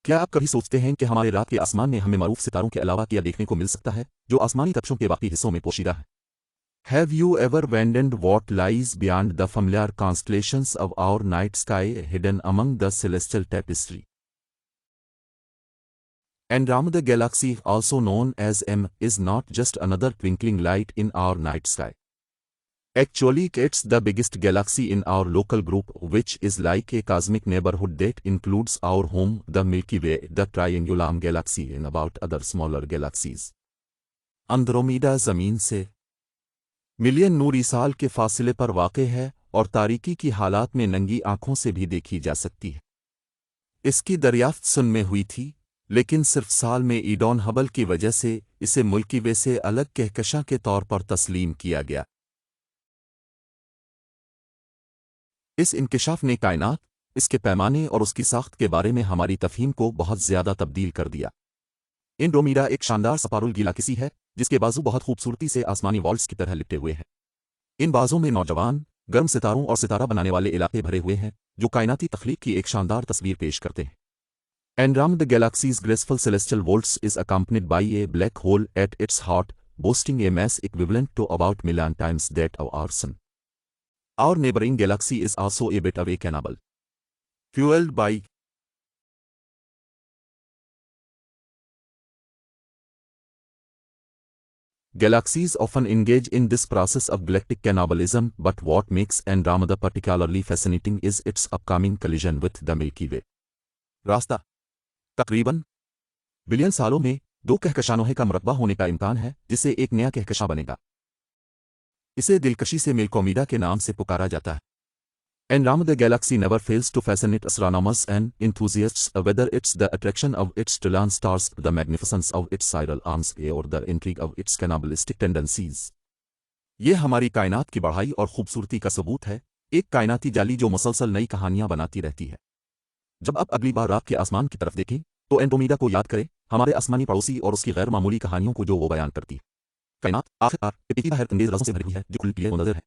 क्या आप कभी सोचते हैं कि हमारे रात के आसमान में हमें मारूफ सितारों के अलावा क्या देखने को मिल सकता है जो आसमानी तख्तों के बाकी हिस्सों में पोशीदा है? Have you ever wondered what lies beyond the familiar constellations of our night sky hidden among the celestial tapestry? Andromeda Galaxy, also known as M, is not just another twinkling light in our night sky. Actually, it's the biggest galaxy in our local group, which is like a cosmic neighborhood that includes our home, the Milky Way, the Triangulum Galaxy, and about other smaller galaxies. Andromeda ज़मीन से million नूरी साल के फासले पर वाक़े है और तारीकी की हालात में नंगी आंखों से भी देखी जा सकती है। इसकी दरियाफ्त सन में हुई थी, लेकिन सिर्फ साल में ईडॉन हबल की वजह से इसे मिल्की वे से अलग कहकशां के तौर पर तस्लीम किया गया। इस इंकिशाफ ने कायनात, इसके पैमाने और उसकी साख्त के बारे में हमारी तफ़हीम को बहुत ज़्यादा तब्दील कर दिया। एंड्रोमेडा एक शानदार स्पाइरल गैलेक्सी है जिसके बाजू बहुत खूबसूरती से आसमानी वॉल्स की तरह लिपटे हुए हैं। इन बाजों में नौजवान, गर्म सितारों और सितारा बनाने वाले इलाके भरे हुए हैं जो कायनाती तख्लीक की एक शानदार तस्वीर पेश करते हैं। Andromeda Galaxy's graceful celestial waltz is accompanied by a black hole at its heart, boasting a mass equivalent to about million times that of our Sun. Our neighboring galaxy is also a bit of a cannibal. Fueled by galaxies often engage in this process of galactic cannibalism, but what makes Andromeda particularly fascinating is its upcoming collision with the Milky Way. रास्ता तकरीबन billion सालों में दो कहकशानों का मुरब्बा होने का इम्कान है जिससे एक नया कहकशां बनेगा। इसे दिलकशी से मिल्कोमीडा के नाम से पुकारा जाता है। Andromeda Galaxy never fails to fascinate astronomers and enthusiasts, whether it's the attraction of its trillion stars, the magnificence of its spiral arms, or the intrigue of its cannibalistic tendencies. ये हमारी कायनात की बढ़ाई और खूबसूरती का सबूत है, एक कायनाती जाली जो मुसलसल नई कहानियां बनाती रहती है। जब आप अगली बार रात के आसमान की तरफ देखें तो एंड्रोमेडा को याद करें, हमारे आसमानी पड़ोसी और उसकी गैर मामूली कहानियों को जो वो बयान करती है। कायनात आखिरकार एक हैरत अंगेज राज़ों से भरी हुई है जो खुली पीले और नज़र है।